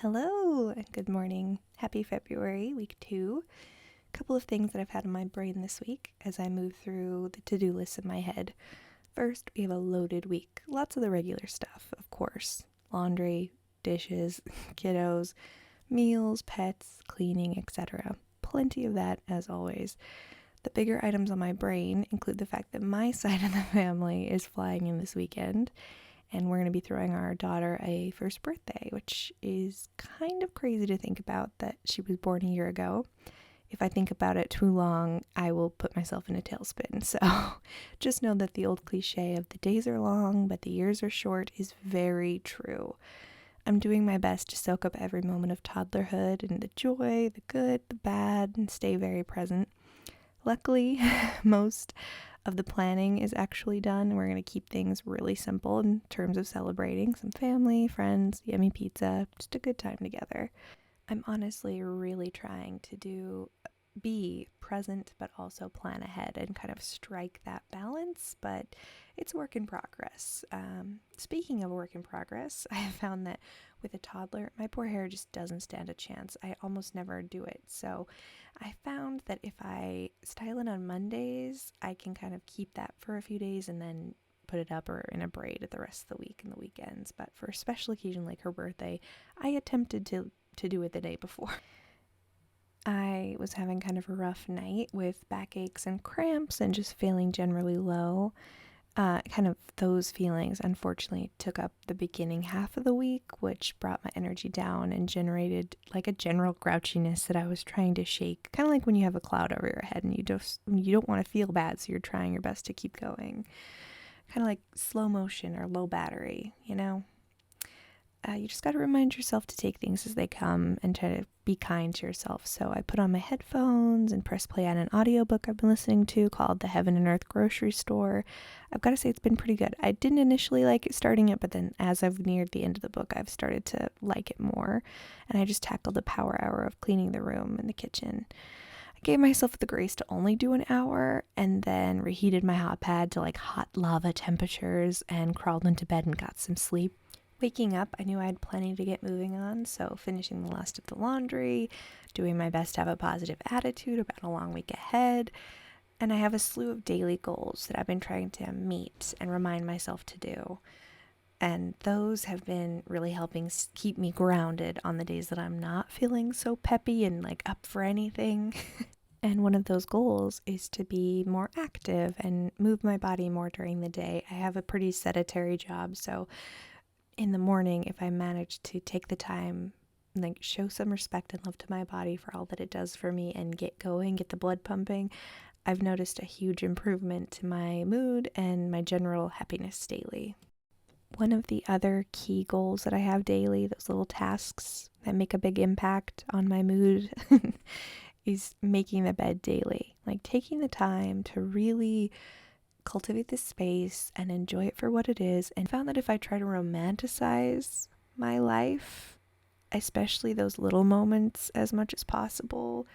Hello and good morning. Happy February, week 2. A couple of things that I've had in my brain this week as I move through the to-do list in my head. First, we have a loaded week. Lots of the regular stuff, of course. Laundry, dishes, kiddos, meals, pets, cleaning, etc. Plenty of that as always. The bigger items on my brain include the fact that my side of the family is flying in this weekend. And we're going to be throwing our daughter a first birthday, which is kind of crazy to think about that she was born a year ago. If I think about it too long, I will put myself in a tailspin. So just know that the old cliche of the days are long, but the years are short is very true. I'm doing my best to soak up every moment of toddlerhood and the joy, the good, the bad, and stay very present. Luckily, most of the planning is actually done. We're going to keep things really simple in terms of celebrating some family, friends, yummy pizza, just a good time together. I'm honestly really trying to be present but also plan ahead and kind of strike that balance, but it's work in progress. Speaking of work in progress, I have found that with a toddler, my poor hair just doesn't stand a chance. I almost never do it. So I found that if I style it on Mondays, I can kind of keep that for a few days and then put it up or in a braid at the rest of the week and the weekends. But for a special occasion like her birthday, I attempted to do it the day before. I was having kind of a rough night with backaches and cramps and just feeling generally low. Kind of those feelings unfortunately took up the beginning half of the week, which brought my energy down and generated like a general grouchiness that I was trying to shake. Kind of like when you have a cloud over your head and you don't want to feel bad, so you're trying your best to keep going. Kind of like slow motion or low battery, you know? You just got to remind yourself to take things as they come and try to be kind to yourself. So I put on my headphones and press play on an audiobook I've been listening to called The Heaven and Earth Grocery Store. I've got to say it's been pretty good. I didn't initially like it starting it, but then as I've neared the end of the book, I've started to like it more. And I just tackled the power hour of cleaning the room and the kitchen. I gave myself the grace to only do an hour and then reheated my hot pad to like hot lava temperatures and crawled into bed and got some sleep. Waking up, I knew I had plenty to get moving on, so finishing the last of the laundry, doing my best to have a positive attitude about a long week ahead, and I have a slew of daily goals that I've been trying to meet and remind myself to do. And those have been really helping keep me grounded on the days that I'm not feeling so peppy and like up for anything. And one of those goals is to be more active and move my body more during the day. I have a pretty sedentary job, so in the morning, if I manage to take the time, like show some respect and love to my body for all that it does for me and get going, get the blood pumping, I've noticed a huge improvement to my mood and my general happiness daily. One of the other key goals that I have daily, those little tasks that make a big impact on my mood, is making the bed daily. Like taking the time to really cultivate this space and enjoy it for what it is, and found that if I try to romanticize my life, especially those little moments as much as possible,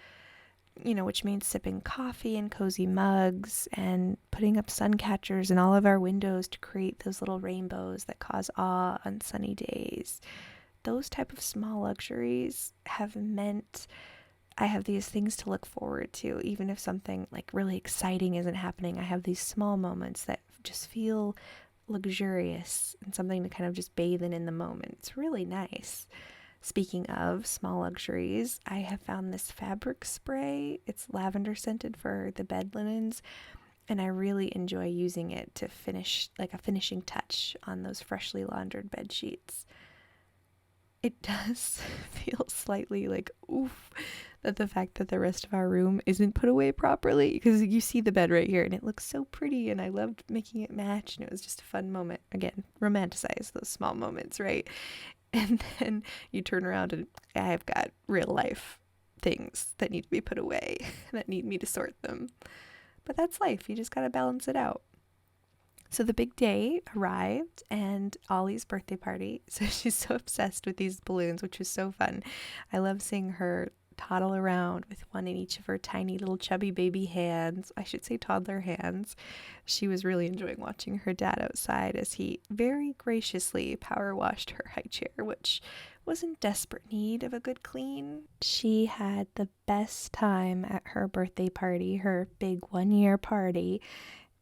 which means sipping coffee in cozy mugs and putting up sun catchers in all of our windows to create those little rainbows that cause awe on sunny days. Those type of small luxuries have meant I have these things to look forward to. Even if something like really exciting isn't happening, I have these small moments that just feel luxurious and something to kind of just bathe in the moment. It's really nice. Speaking of small luxuries, I have found this fabric spray. It's lavender scented for the bed linens, and I really enjoy using it to finish, like a finishing touch on those freshly laundered bed sheets. It does feel slightly like, oof, that the fact that the rest of our room isn't put away properly, because you see the bed right here and it looks so pretty and I loved making it match and it was just a fun moment. Again, romanticize those small moments, right? And then you turn around and I've got real life things that need to be put away that need me to sort them. But that's life. You just got to balance it out. So the big day arrived and Ollie's birthday party. So she's so obsessed with these balloons, which was so fun. I love seeing her toddle around with one in each of her tiny little chubby baby hands. I should say toddler hands. She was really enjoying watching her dad outside as he very graciously power washed her high chair, which was in desperate need of a good clean. She had the best time at her birthday party, her big 1 year party,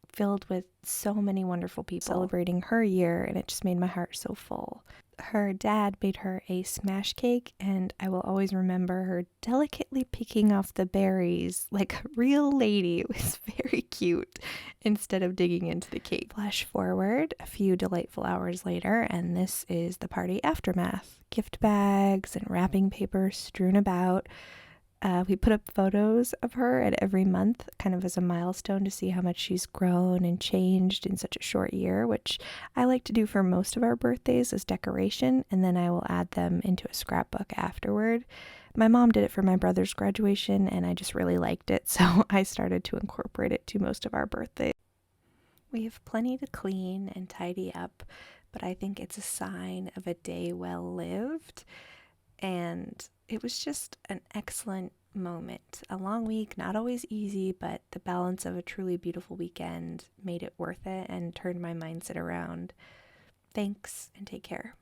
filled with so many wonderful people celebrating her year, and it just made my heart so full. Her dad made her a smash cake, and I will always remember her delicately picking off the berries like a real lady. It was very cute instead of digging into the cake. Flash forward a few delightful hours later, and this is the party aftermath. Gift bags and wrapping paper strewn about. We put up photos of her at every month, kind of as a milestone to see how much she's grown and changed in such a short year, which I like to do for most of our birthdays as decoration, and then I will add them into a scrapbook afterward. My mom did it for my brother's graduation, and I just really liked it, so I started to incorporate it to most of our birthdays. We have plenty to clean and tidy up, but I think it's a sign of a day well lived. And it was just an excellent moment. A long week, not always easy, but the balance of a truly beautiful weekend made it worth it and turned my mindset around. Thanks, and take care.